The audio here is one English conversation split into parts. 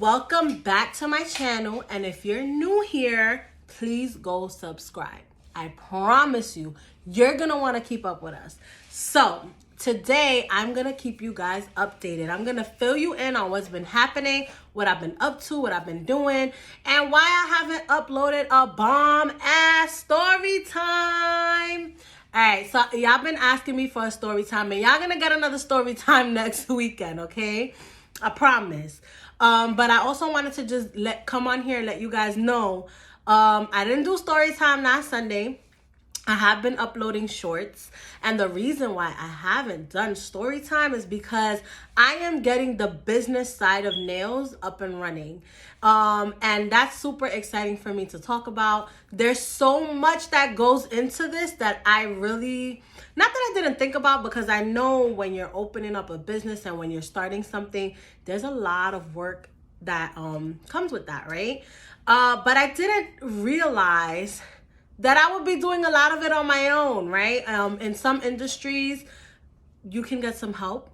welcome back to my channel, and if you're new here, please go subscribe. I promise you're gonna want to keep up with us. So today I'm gonna keep you guys updated. I'm gonna fill you in on what's been happening, what I've been up to, what I've been doing, and why I haven't uploaded a bomb ass story time. All right, so y'all been asking me for a story time, and y'all gonna get another story time next weekend, okay? I promise. But I also wanted to just come on here and let you guys know, I didn't do story time last Sunday. I have been uploading shorts, and the reason why I haven't done story time is because I am getting the business side of nails up and running. And that's super exciting for me to talk about. There's so much that goes into this that I really, not that I didn't think about, because I know when you're opening up a business and when you're starting something, there's a lot of work that comes with that, right? But I didn't realize that I would be doing a lot of it on my own, right? In some industries, you can get some help.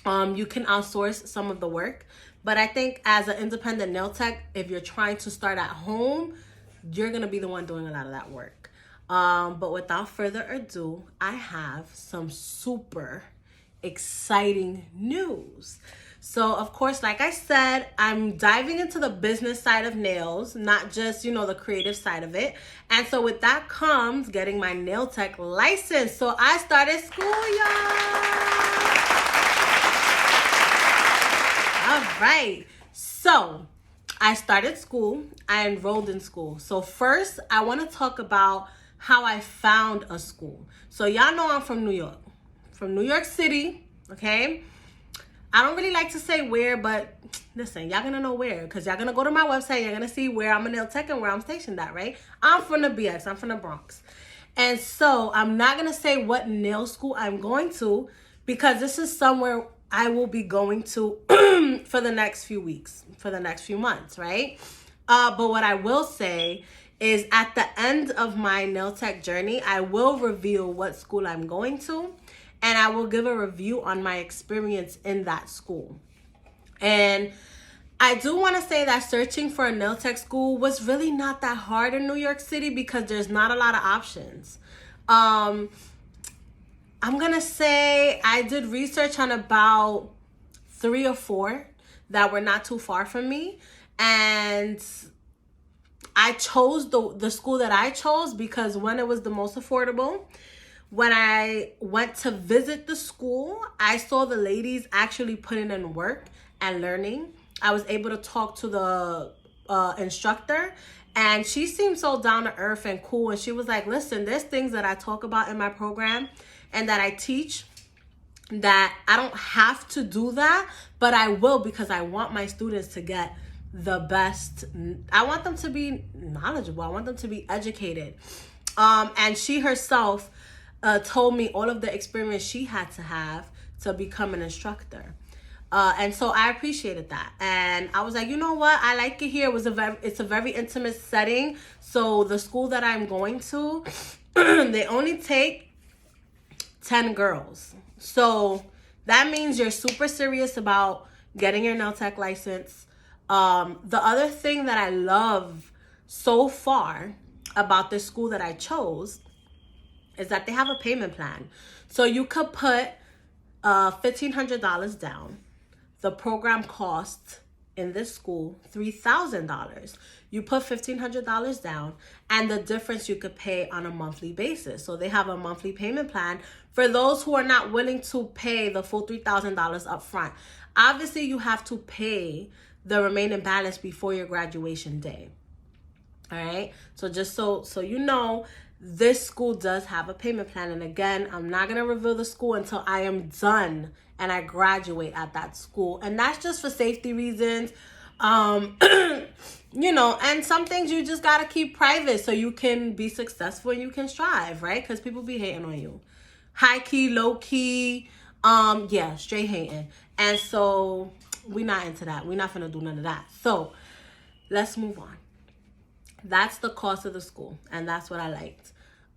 You can outsource some of the work. But I think as an independent nail tech, if you're trying to start at home, you're going to be the one doing a lot of that work. But without further ado, I have some super exciting news. So, of course, like I said, I'm diving into the business side of nails, not just, the creative side of it. And so with that comes getting my nail tech license. So I started school, y'all. All right. So I started school. I enrolled in school. So first, I want to talk about how I found a school. So y'all know I'm from New York City, okay? I don't really like to say where, but listen, y'all gonna know where, because y'all gonna go to my website, you're gonna see where I'm a nail tech and where I'm stationed at, right? I'm from the BX, I'm from the Bronx. And so I'm not gonna say what nail school I'm going to, because this is somewhere I will be going to for the next few weeks, for the next few months, right? But what I will say is at the end of my nail tech journey, I will reveal what school I'm going to. And I will give a review on my experience in that school. And I do want to say that searching for a nail tech school was really not that hard in New York City, because there's not a lot of options. I'm going to say I did research on about 3 or 4 that were not too far from me. And I chose the school that I chose because, one, it was the most affordable. When I went to visit the school, I saw the ladies actually putting in work and learning. I was able to talk to the instructor, and she seemed so down to earth and cool. And she was like, listen, there's things that I talk about in my program and that I teach that I don't have to do that, but I will, because I want my students to get the best. I want them to be knowledgeable. I want them to be educated. And she herself told me all of the experience she had to have to become an instructor. And so I appreciated that. And I was like, you know what? I like it here. It's a very intimate setting. So the school that I'm going to, they only take 10 girls. So that means you're super serious about getting your nail tech license. The other thing that I love so far about this school that I chose is that they have a payment plan. So you could put $1,500 down. The program costs in this school $3,000. You put $1,500 down, and the difference you could pay on a monthly basis. So they have a monthly payment plan for those who are not willing to pay the full $3,000 up front. Obviously, you have to pay the remaining balance before your graduation day. All right? So just so you know, this school does have a payment plan. And again, I'm not going to reveal the school until I am done and I graduate at that school. And that's just for safety reasons. And some things you just got to keep private so you can be successful and you can strive, right? Because people be hating on you. High key, low key, straight hating. And so we're not into that. We're not going to do none of that. So let's move on. That's the cost of the school, and that's what I liked.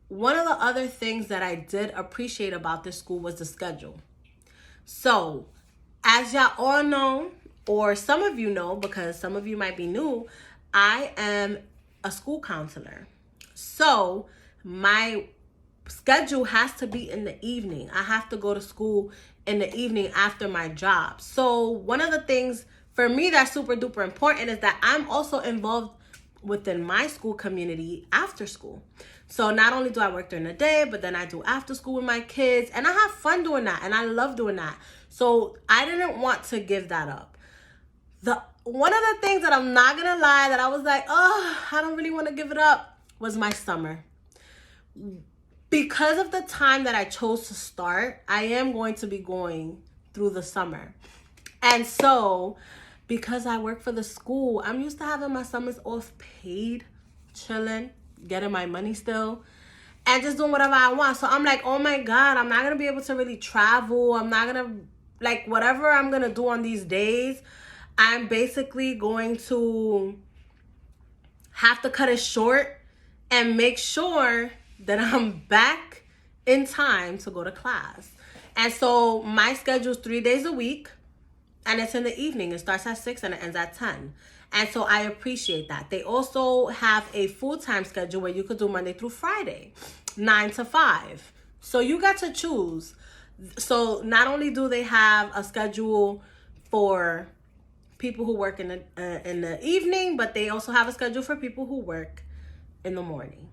One of the other things that I did appreciate about this school was the schedule. So, as y'all all know, or some of you know, because some of you might be new, I am a school counselor. So my schedule has to be in the evening. I have to go to school in the evening after my job. So one of the things for me that's super duper important is that I'm also involved within my school community after school. So not only do I work during the day, but then I do after school with my kids, and I have fun doing that, and I love doing that. So I didn't want to give that up. One of the things that I'm not gonna lie that I was like, oh, I don't really want to give it up was my summer. Because of the time that I chose to start, I am going to be going through the summer. And so because I work for the school, I'm used to having my summers off paid, chilling, getting my money still, and just doing whatever I want. So I'm like, oh my God, I'm not going to be able to really travel. I'm not going to, like, whatever I'm going to do on these days, I'm basically going to have to cut it short and make sure that I'm back in time to go to class. And so my schedule is 3 days a week, and it's in the evening. It starts at 6 and it ends at 10. And so I appreciate that. They also have a full-time schedule where you could do Monday through Friday, 9 to 5. So you got to choose. So not only do they have a schedule for people who work in the evening, but they also have a schedule for people who work in the morning.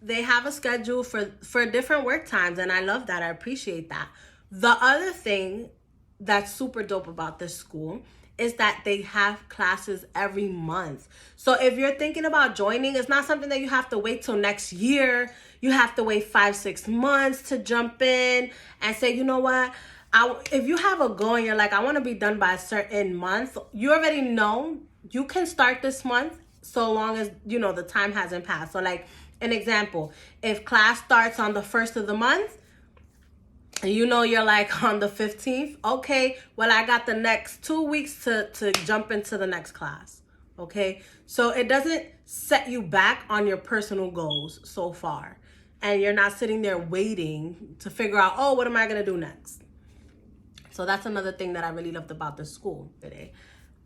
They have a schedule for different work times, and I love that. I appreciate that. The other thing that's super dope about this school is that they have classes every month. So if you're thinking about joining, it's not something that you have to wait till next year. You have to wait 5-6 months to jump in and say, you know what? If you have a goal and you're like, I want to be done by a certain month, you already know you can start this month so long as, you know, the time hasn't passed. So like an example, if class starts on the 1st of the month, and you know you're like on the 15th, okay, well, I got the next 2 weeks to jump into the next class, okay? So it doesn't set you back on your personal goals so far. And you're not sitting there waiting to figure out, oh, what am I gonna do next? So that's another thing that I really loved about this school today.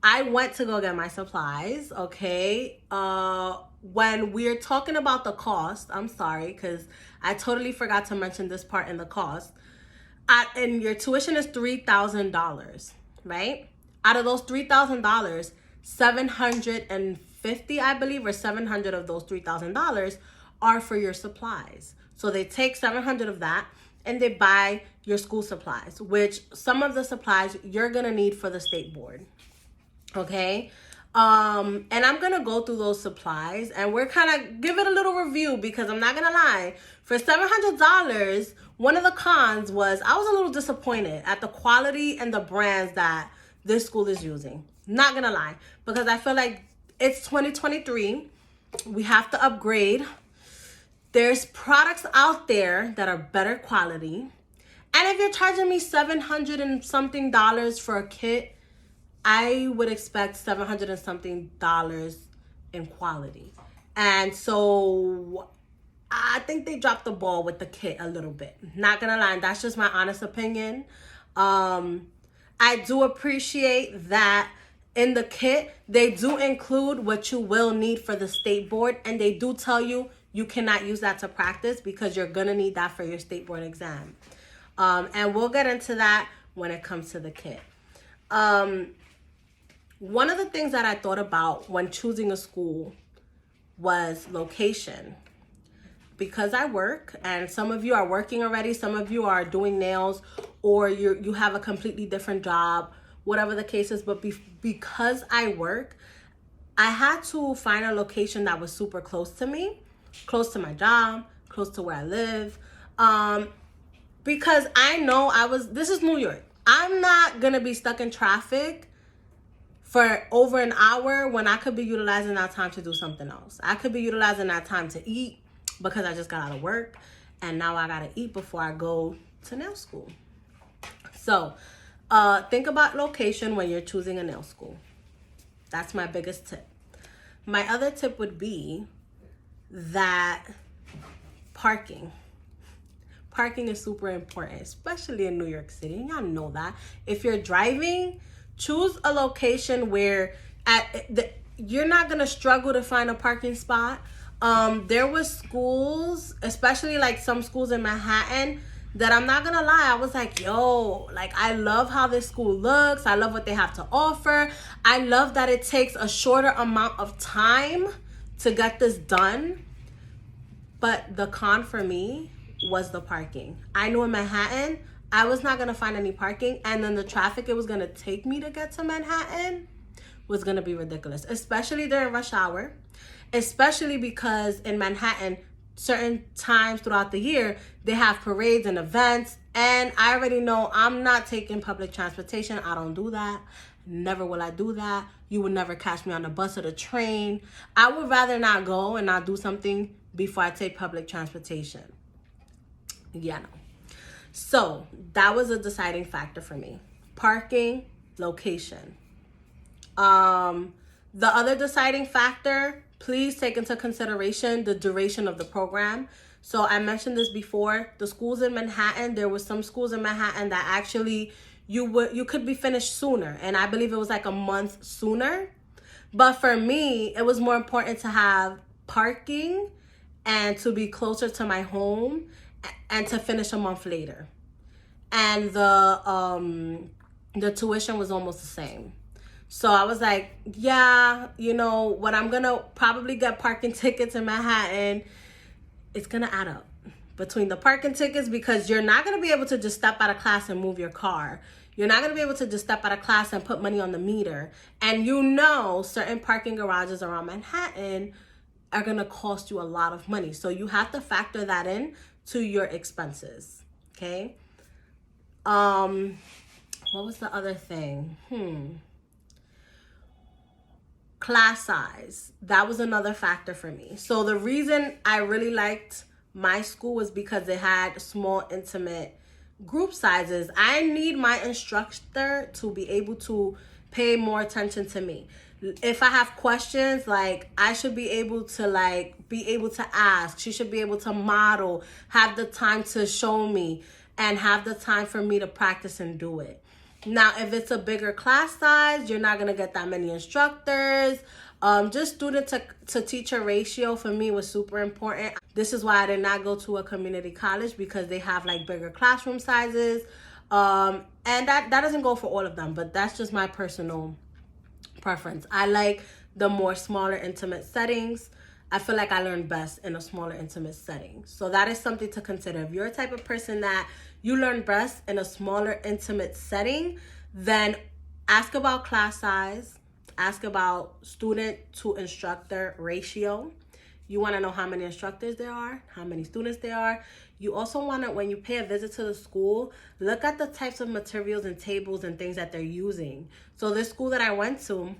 I went to go get my supplies, okay? When we're talking about the cost, I'm sorry, because I totally forgot to mention this part in the cost. And your tuition is $3,000, right? Out of those $3,000, 750, I believe, or 700 of those $3,000 are for your supplies. So they take 700 of that and they buy your school supplies, which some of the supplies you're gonna need for the state board, okay? And I'm gonna go through those supplies and we're kind of give it a little review, because I'm not gonna lie, for $700, one of the cons was I was a little disappointed at the quality and the brands that this school is using. Not gonna lie, because I feel like it's 2023. We have to upgrade. There's products out there that are better quality. And if you're charging me $700 and something for a kit, I would expect $700 and something in quality. And so I think they dropped the ball with the kit a little bit. Not gonna lie, that's just my honest opinion. I do appreciate that in the kit, they do include what you will need for the state board, and they do tell you you cannot use that to practice because you're gonna need that for your state board exam. And we'll get into that when it comes to the kit. One of the things that I thought about when choosing a school was location. Because I work, and some of you are working already, some of you are doing nails, or you have a completely different job, whatever the case is. But because I work, I had to find a location that was super close to me, close to my job, close to where I live. Because I know this is New York. I'm not gonna be stuck in traffic for over an hour when I could be utilizing that time to do something else. I could be utilizing that time to eat, because I just got out of work and now I gotta eat before I go to nail school. So think about location when you're choosing a nail school. That's my biggest tip. My other tip would be that parking is super important, especially in New York City. And y'all know that. If you're driving, choose a location where you're not gonna struggle to find a parking spot. There was schools, especially like some schools in Manhattan, that I'm not gonna lie, I was like, yo, like I love how this school looks. I love what they have to offer. I love that it takes a shorter amount of time to get this done. But the con for me was the parking. I knew in Manhattan, I was not gonna find any parking, and then the traffic it was gonna take me to get to Manhattan was gonna be ridiculous, especially during rush hour, especially because in Manhattan, certain times throughout the year, they have parades and events, and I already know I'm not taking public transportation. I don't do that. Never will I do that. You would never catch me on the bus or the train. I would rather not go and not do something before I take public transportation. Yeah, no. So that was a deciding factor for me. Parking, location. The other deciding factor, please take into consideration the duration of the program. So I mentioned this before, the schools in Manhattan, there were some schools in Manhattan that actually you could be finished sooner. And I believe it was like a month sooner. But for me, it was more important to have parking and to be closer to my home and to finish a month later. And the tuition was almost the same. So I was like, yeah, you know, what I'm going to probably get parking tickets in Manhattan, it's going to add up between the parking tickets, because you're not going to be able to just step out of class and move your car. You're not going to be able to just step out of class and put money on the meter. And you know, certain parking garages around Manhattan are going to cost you a lot of money. So you have to factor that in to your expenses. Okay. What was the other thing? Class size. That was another factor for me. So the reason I really liked my school was because it had small, intimate group sizes. I need my instructor to be able to pay more attention to me. If I have questions, like I should be able to ask. She should be able to model, have the time to show me, and have the time for me to practice and do it. Now, if it's a bigger class size, you're not going to get that many instructors. Just student to teacher ratio for me was super important. This is why I did not go to a community college, because they have like bigger classroom sizes. And that doesn't go for all of them, but that's just my personal preference. I like the more smaller, intimate settings. I feel like I learn best in a smaller, intimate setting. So that is something to consider. If you're a type of person that you learn best in a smaller, intimate setting, then ask about class size, ask about student to instructor ratio. You want to know how many instructors there are, how many students there are. You also want to, when you pay a visit to the school, look at the types of materials and tables and things that they're using. So this school that I went to,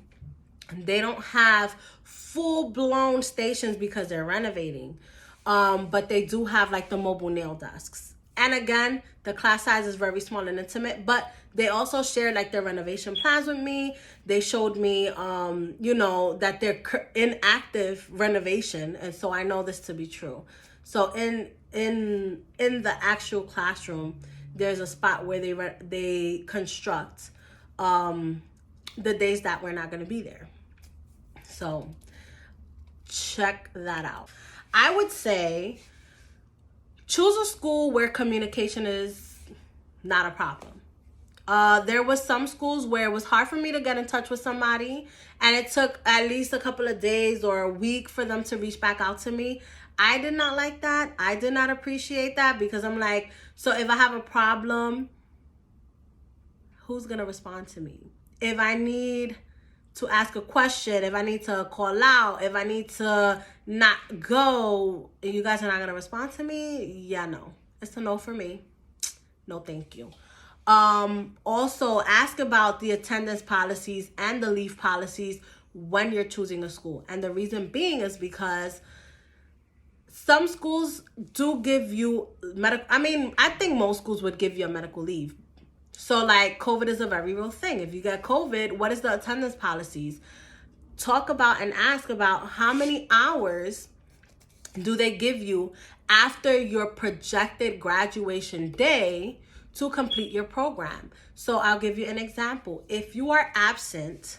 they don't have full-blown stations because they're renovating. But they do have like the mobile nail desks. And again, the class size is very small and intimate, but they also shared like their renovation plans with me. They showed me, that they're in active renovation. And so I know this to be true. So in the actual classroom, there's a spot where they construct the days that we're not going to be there. So check that out. I would say choose a school where communication is not a problem. There was some schools where it was hard for me to get in touch with somebody, and it took at least a couple of days or a week for them to reach back out to me. I did not like that. I did not appreciate that, because I'm like, so if I have a problem, who's going to respond to me? If I need to ask a question, if I need to call out, if I need to not go, and you guys are not going to respond to me, yeah, no. It's a no for me. No, thank you. Also, ask about the attendance policies and the leave policies when you're choosing a school. And the reason being is because some schools do give you I think most schools would give you a medical leave. So like COVID is a very real thing. If you get COVID, what is the attendance policies? Talk about and ask about how many hours do they give you after your projected graduation day to complete your program. So I'll give you an example. If you are absent,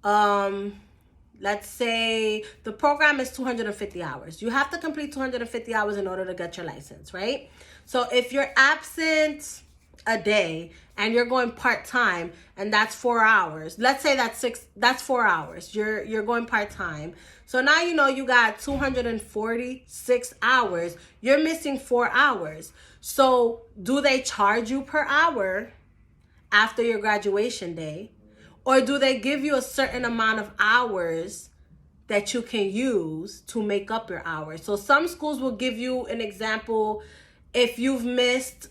let's say the program is 250 hours. You have to complete 250 hours in order to get your license, right? So if you're absent a day and you're going part-time and that's 4 hours, let's say that's 4 hours. You're going part-time. So now you got 246 hours. You're missing 4 hours. So do they charge you per hour after your graduation day? Or do they give you a certain amount of hours that you can use to make up your hours? So some schools will give you an example. If you've missed,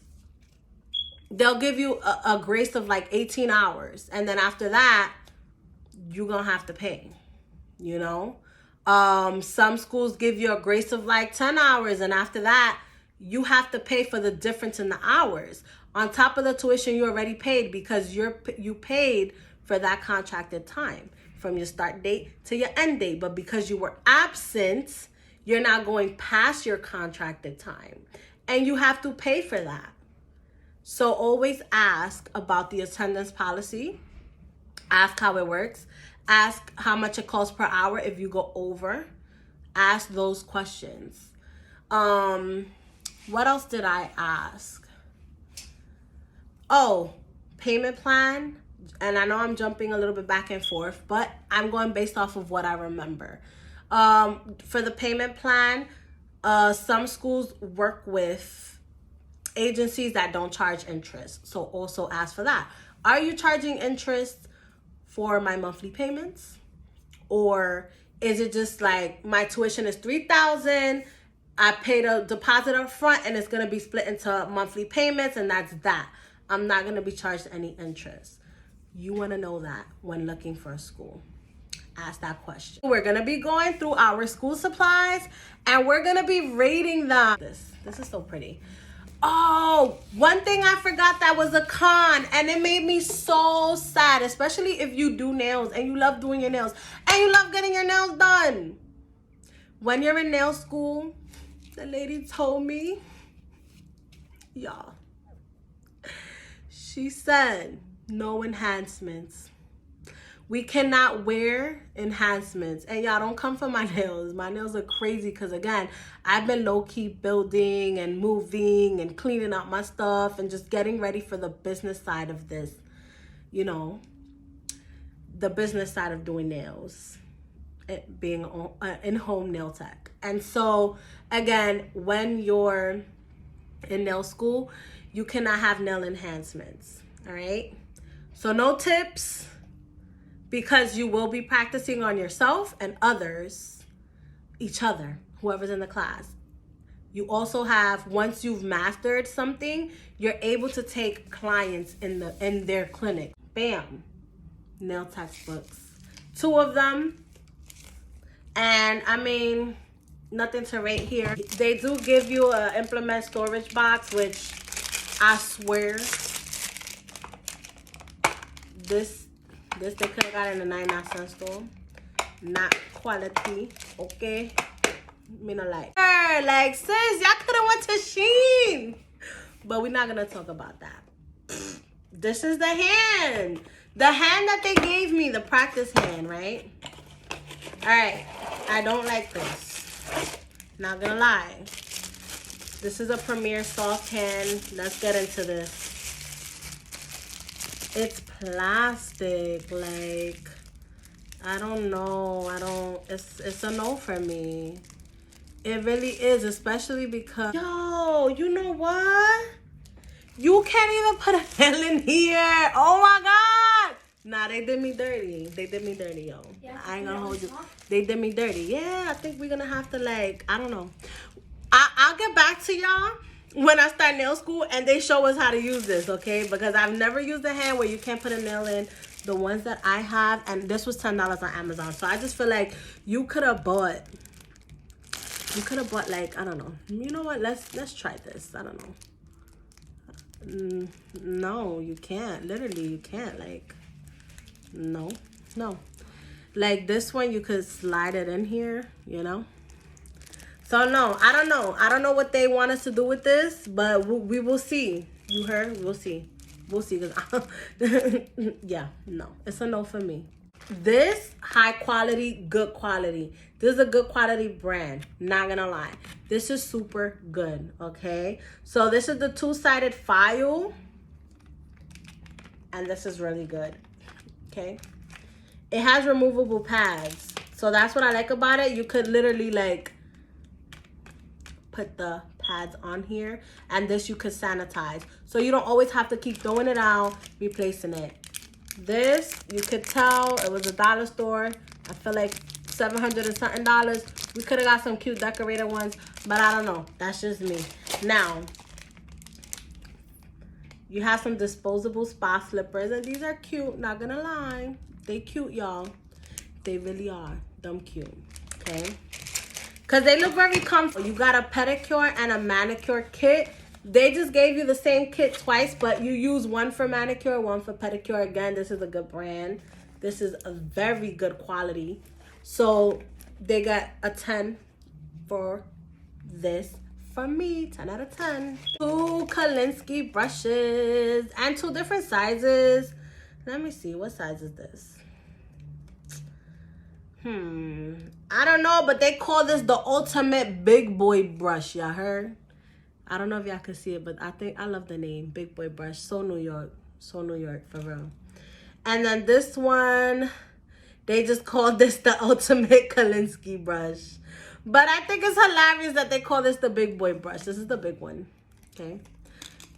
they'll give you a grace of like 18 hours. And then after that, you're going to have to pay, Some schools give you a grace of like 10 hours. And after that, you have to pay for the difference in the hours. On top of the tuition you already paid, because you paid for that contracted time from your start date to your end date. But because you were absent, you're not going past your contracted time. And you have to pay for that. So always ask about the attendance policy. Ask how it works. Ask how much it costs per hour if you go over. Ask those questions. What else did I ask? Oh, payment plan. And I know I'm jumping a little bit back and forth, but I'm going based off of what I remember. For the payment plan, some schools work with agencies that don't charge interest. So also ask for that. Are you charging interest for my monthly payments? Or is it just like my tuition is $3,000, I paid a deposit up front and it's going to be split into monthly payments and that's that. I'm not going to be charged any interest. You want to know that when looking for a school. Ask that question. We're going to be going through our school supplies and we're going to be rating them. This is so pretty. Oh, one thing I forgot that was a con and it made me so sad, especially if you do nails and you love doing your nails and you love getting your nails done. When you're in nail school, the lady told me, y'all, she said, no enhancements. We cannot wear enhancements. And y'all, don't come for my nails. My nails are crazy because, again, I've been low-key building and moving and cleaning out my stuff and just getting ready for the business side of this, the business side of doing nails, being in-home nail tech. And so, again, when you're in nail school, you cannot have nail enhancements, all right? So no tips, because you will be practicing on yourself and others, each other, whoever's in the class. You also have, once you've mastered something, you're able to take clients in their clinic. Bam, nail textbooks, 2 of them. And I mean, nothing to rate here. They do give you a implement storage box, which I swear, this they could have got in the 99-cent store. Not quality, okay? Me not like. Like, sis, y'all could have went to Shein. But we're not gonna talk about that. This is the hand. The hand that they gave me, the practice hand, right? All right, I don't like this. Not gonna lie. This is a Premier soft hand. Let's get into this. It's plastic, like, I don't know. It's a no for me. It really is, especially because, yo, you know what? You can't even put a nail in here. Oh my God. Nah, they did me dirty. They did me dirty, yo. Yeah, I ain't gonna hold you. They did me dirty. Yeah, I think we're gonna have to, like, I don't know. I'll get back to y'all when I start nail school and they show us how to use this, okay? Because I've never used a hand where you can't put a nail in. The ones that I have, and this was $10 on Amazon. So I just feel like you could have bought like, I don't know. You know what? Let's try this. I don't know. No, you can't. Literally, you can't. Like, no. Like this one, you could slide it in here, So no, I don't know. I don't know what they want us to do with this, but we will see. You heard? We'll see. We'll see. Cause yeah, no. It's a no for me. This high quality, good quality. This is a good quality brand. Not gonna lie. This is super good. Okay. So this is the two-sided file. And this is really good. Okay. It has removable pads. So that's what I like about it. You could literally like put the pads on here, and this you could sanitize, so you don't always have to keep throwing it out, replacing it. This, you could tell it was a dollar store. I feel like $700 and something. We could have got some cute decorated ones, but I don't know. That's just me. Now, you have some disposable spa slippers, and these are cute. Not gonna lie, they cute, y'all. They really are. Dumb cute. Okay. Because they look very comfortable. You got a pedicure and a manicure kit. They just gave you the same kit twice, but you use one for manicure, one for pedicure. Again, this is a good brand. This is a very good quality. So they got a 10 for this from me. 10 out of 10. 2 Kolinsky brushes and 2 different sizes. Let me see. What size is this? I don't know, but they call this the ultimate big boy brush. Y'all heard? I don't know if y'all can see it, but I love the name, big boy brush. So New York, for real. And then this one, they just called this the ultimate Kolinsky brush. But I think it's hilarious that they call this the big boy brush. This is the big one, okay?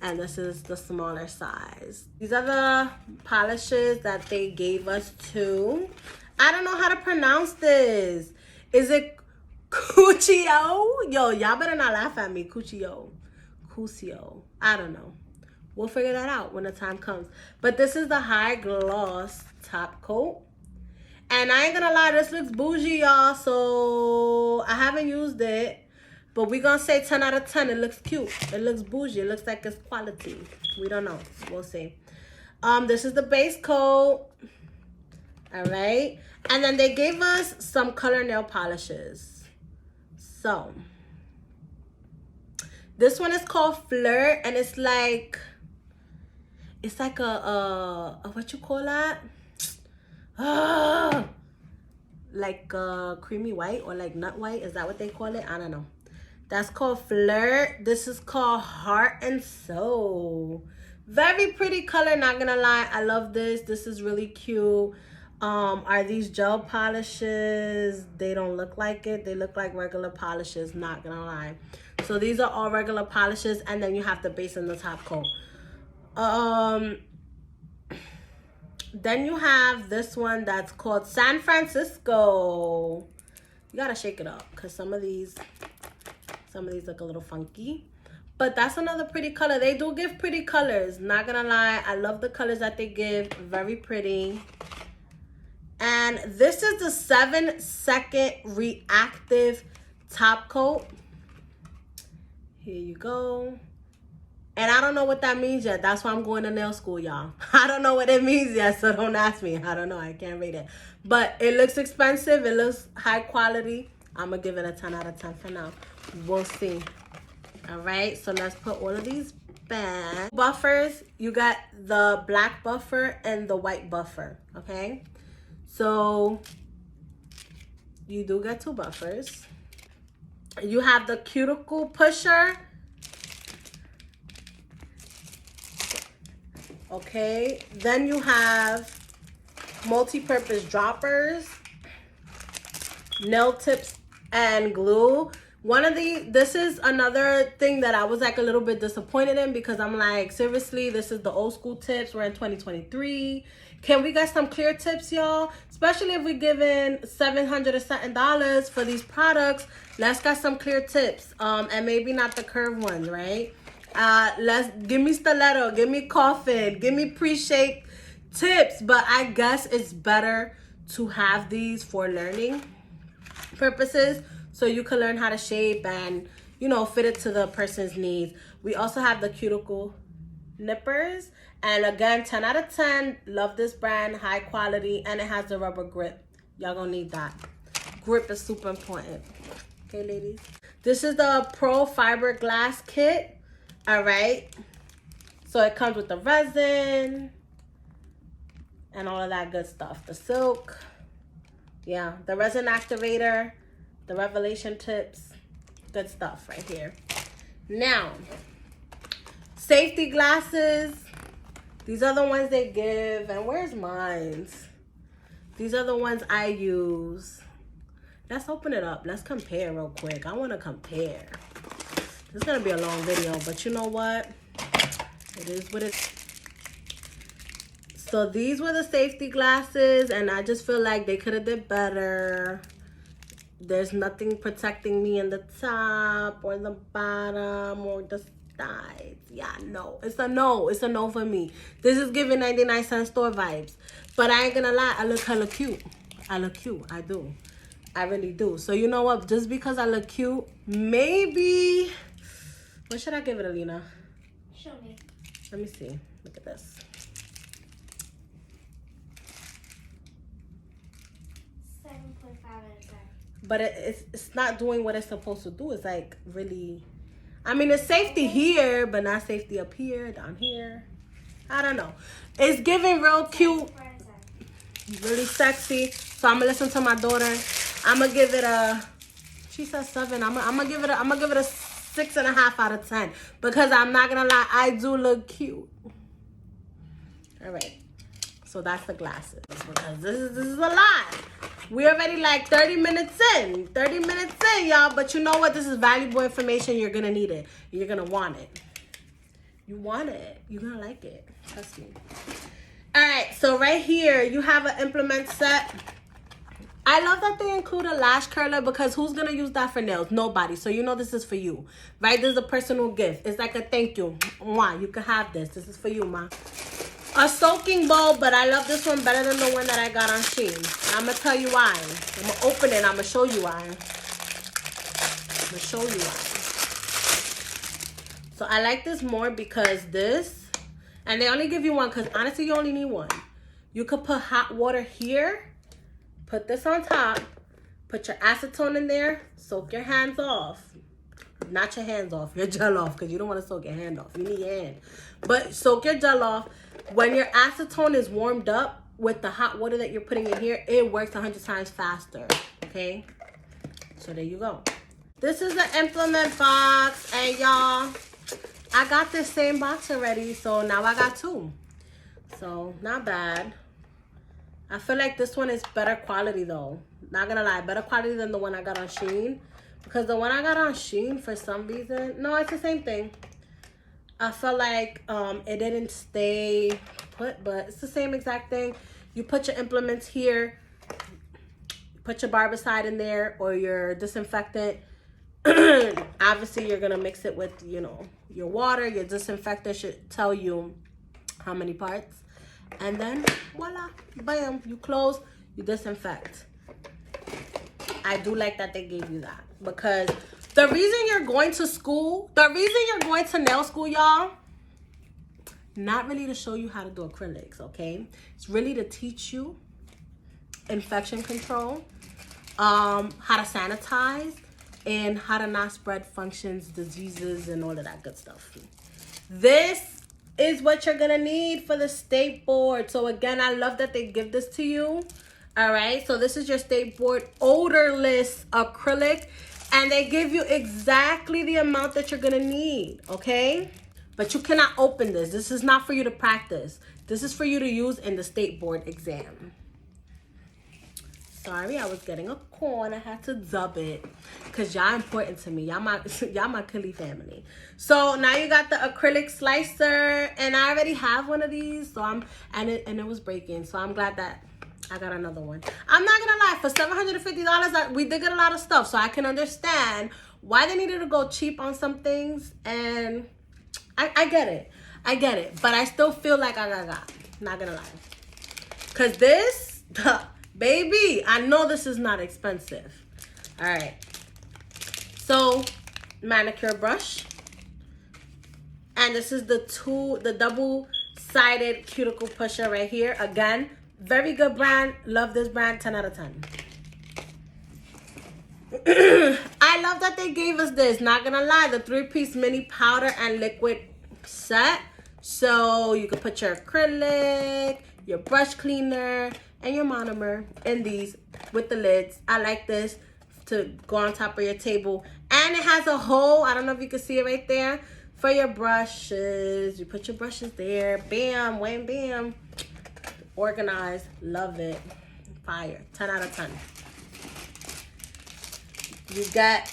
And this is the smaller size. These are the polishes that they gave us too. I don't know how to pronounce this. Is it Cuccio? Yo, y'all better not laugh at me. Cuccio. I don't know. We'll figure that out when the time comes. But this is the high gloss top coat. And I ain't gonna lie, this looks bougie, y'all. So I haven't used it. But we're gonna say 10 out of 10. It looks cute. It looks bougie. It looks like it's quality. We don't know. We'll see. This is the base coat. All right. And then they gave us some color nail polishes. So this one is called Flirt, and it's like a what you call that? Like creamy white or like nut white. Is that what they call it? I don't know. That's called Flirt. This is called Heart and Soul. Very pretty color, not gonna lie. I love this. This is really cute. Are these gel polishes? They don't look like it. They look like regular polishes, not gonna lie. So these are all regular polishes, and then you have the base and the top coat. Then you have this one that's called San Francisco. You gotta shake it up because some of these look a little funky. But that's another pretty color. They do give pretty colors, not gonna lie. I love the colors that they give. Very pretty. And this is the 7-second reactive top coat. Here you go. And I don't know what that means yet. That's why I'm going to nail school, y'all. I don't know what it means yet, so don't ask me. I don't know. I can't rate it. But it looks expensive. It looks high quality. I'm going to give it a 10 out of 10 for now. We'll see. All right. So let's put all of these back. Buffers. You got the black buffer and the white buffer. Okay. So you do get 2 buffers. You have the cuticle pusher. Okay. Then you have multi-purpose droppers, nail tips, and glue. This is another thing that I was like a little bit disappointed in, because I'm like, seriously, this is the old school tips. We're in 2023. Can we get some clear tips, y'all? Especially if we're giving $700 or something for these products. Let's get some clear tips. And maybe not the curved ones, right? Give me stiletto, give me coffin, give me pre-shaped tips. But I guess it's better to have these for learning purposes, so you can learn how to shape and, you know, fit it to the person's needs. We also have the cuticle nippers. And again, 10 out of 10. Love this brand, high quality, and it has the rubber grip. Y'all gonna need that. Grip is super important. Okay, ladies. This is the Pro Fiberglass kit. All right. So it comes with the resin and all of that good stuff. The silk. Yeah, the resin activator, the revelation tips. Good stuff right here. Now, safety glasses. These are the ones they give. And where's mine? These are the ones I use. Let's open it up. Let's compare real quick. I want to compare. This is going to be a long video, but you know what? It is what it is. So these were the safety glasses, and I just feel like they could have did better. There's nothing protecting me in the top or the bottom or the sides. Yeah, no. It's a no. It's a no for me. This is giving 99-cent store vibes. But I ain't gonna lie, I look hella cute. I look cute. I do. I really do. So you know what? Just because I look cute, maybe... What should I give it, Alina? Show me. Let me see. Look at this. 7.5 out of 10. But it's not doing what it's supposed to do. It's like really... I mean, it's safety here, but not safety up here, down here. I don't know. It's giving real cute. Really sexy. So I'm gonna listen to my daughter. I'm gonna give it a... She said 7. I'm gonna give it a 6.5 out of 10. Because I'm not gonna lie, I do look cute. All right. So that's the glasses. Because this is a lot. We're already like 30 minutes in. 30 minutes in, y'all. But you know what? This is valuable information. You're gonna need it. You're gonna want it. You want it. You're gonna like it. Trust me. All right. So right here, you have an implement set. I love that they include a lash curler because who's going to use that for nails? Nobody. So you know this is for you, right? This is a personal gift. It's like a thank you. Mwah, you can have this. This is for you, ma. A soaking bowl, but I love this one better than the one that I got on Shein. And I'm going to tell you why. I'm going to open it and I'm going to show you why. I'm going to show you why. So I like this more because this, and they only give you one because honestly you only need one. You could put hot water here. Put this on top, put your acetone in there, soak your hands off. Not your hands off, your gel off, because you don't want to soak your hand off. You need your hand. But soak your gel off. When your acetone is warmed up with the hot water that you're putting in here, it works 100 times faster, okay? So there you go. This is the implement box, and y'all, I got this same box already, so now I got 2. So, not bad. I feel like this one is better quality though. Not gonna lie, better quality than the one I got on Shein. Because the one I got on Shein, for some reason, no, it's the same thing. I felt like it didn't stay put, but it's the same exact thing. You put your implements here, put your barbicide in there or your disinfectant. Obviously, you're gonna mix it with, you know, your water. Your disinfectant should tell you how many parts. And then, voila, bam, you close, you disinfect. I do like that they gave you that. Because the reason you're going to school, the reason you're going to nail school, y'all, not really to show you how to do acrylics, okay? It's really to teach you infection control, how to sanitize, and how to not spread functions, diseases, and all of that good stuff. This is what you're gonna need for the state board. So again, I love that they give this to you. All right, so this is your state board odorless acrylic, and they give you exactly the amount that you're gonna need, okay? But you cannot open this. This is not for you to practice. This is for you to use in the state board exam. Sorry, I was getting a corn. I had to dub it because y'all important to me. Y'all my Kelly family. So now you got the acrylic slicer, and I already have one of these. So and it was breaking. So I'm glad that I got another one. I'm not gonna lie, for $750, we did get a lot of stuff. So I can understand why they needed to go cheap on some things, and I get it. I get it. But I still feel like I got. Not gonna lie, cause this. Baby, I know this is not expensive. All right. So, manicure brush. And this is the double-sided cuticle pusher right here. Again, very good brand. Love this brand. 10 out of 10. I love that they gave us this. Not gonna lie, the 3-piece mini powder and liquid set. So you can put your acrylic, your brush cleaner, and your monomer in these with the lids. I like this to go on top of your table. And it has a hole, I don't know if you can see it right there, for your brushes. You put your brushes there. Bam, wham, bam. Organized. Love it. Fire. 10 out of 10. You got,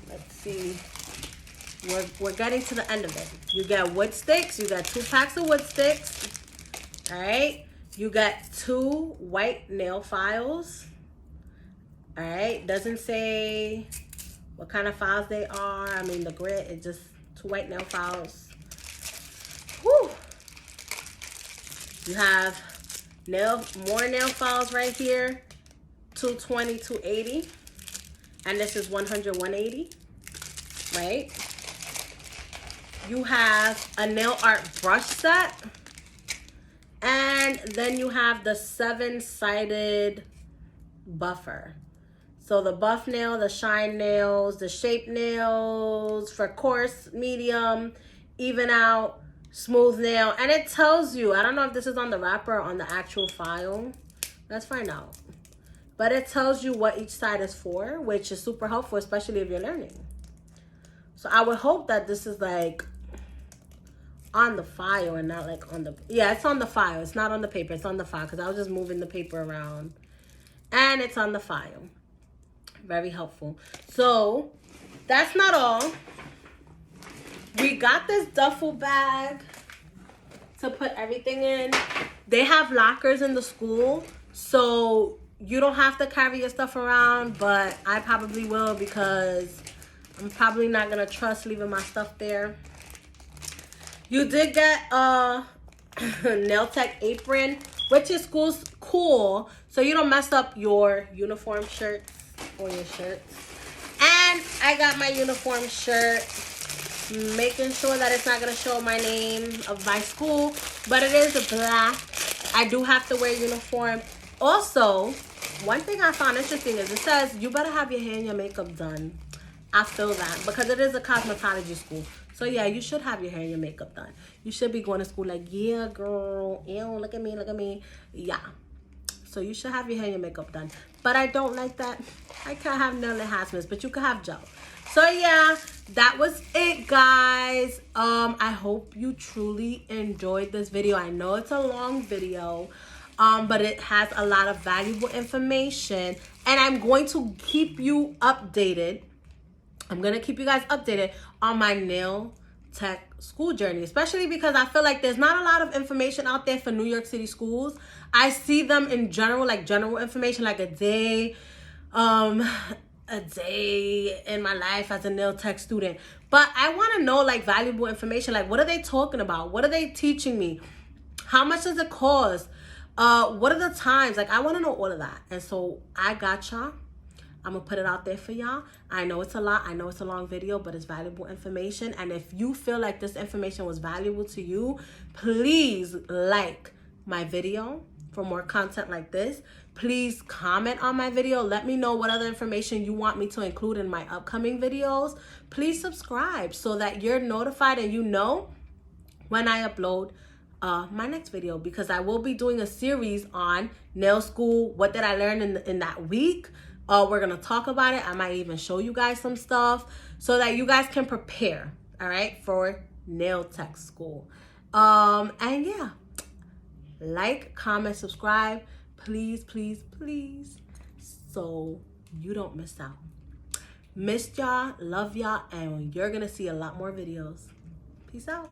let's see, we're getting to the end of it. You got wood sticks. You got 2 packs of wood sticks. All right. You got 2 white nail files. All right. Doesn't say what kind of files they are. I mean, the grit is just 2 white nail files. Whew. You have more nail files right here. 220, 280. And this is 100, 180. Right? You have a nail art brush set. And then you have the 7-sided buffer. So the buff nail, the shine nails, the shape nails for coarse, medium, even out, smooth nail. And it tells you, I don't know if this is on the wrapper or on the actual file. Let's find out. But it tells you what each side is for, which is super helpful, especially if you're learning. So I would hope that this is like on the file and not like on the, yeah, it's on the file. It's not on the paper. It's on the file because I was just moving the paper around. And it's on the file. Very helpful. So that's not all. We got this duffel bag to put everything in. They have lockers in the school, so you don't have to carry your stuff around, but I probably will because I'm probably not gonna trust leaving my stuff there. You did get a nail tech apron, which is cool, so you don't mess up your uniform shirts or your shirts. And I got my uniform shirt, making sure that it's not gonna show my name of my school, but it is black. I do have to wear uniform. Also, one thing I found interesting is it says you better have your hair and your makeup done. I feel that because it is a cosmetology school. So yeah, you should have your hair and your makeup done. You should be going to school like, yeah, girl, ew, look at me, look at me. Yeah. So you should have your hair and your makeup done. But I don't like that. I can't have nail enhancements, but you can have gel. So yeah, that was it, guys. I hope you truly enjoyed this video. I know it's a long video, but it has a lot of valuable information. And I'm going to keep you updated. I'm going to keep you guys updated on my nail tech school journey, especially because I feel like there's not a lot of information out there for New York City schools. I see them in general, like general information, like a day in my life as a nail tech student. But I want to know like valuable information, like what are they talking about? What are they teaching me? How much does it cost? What are the times? Like I want to know all of that. And so I got y'all. I'm going to put it out there for y'all. I know it's a lot. I know it's a long video, but it's valuable information. And if you feel like this information was valuable to you, please like my video for more content like this. Please comment on my video. Let me know what other information you want me to include in my upcoming videos. Please subscribe so that you're notified and you know when I upload my next video, because I will be doing a series on nail school. What did I learn in that week? We're going to talk about it. I might even show you guys some stuff so that you guys can prepare, all right, for nail tech school. And yeah, like, comment, subscribe, please, please, please, so you don't miss out. Missed y'all, love y'all, and you're going to see a lot more videos. Peace out.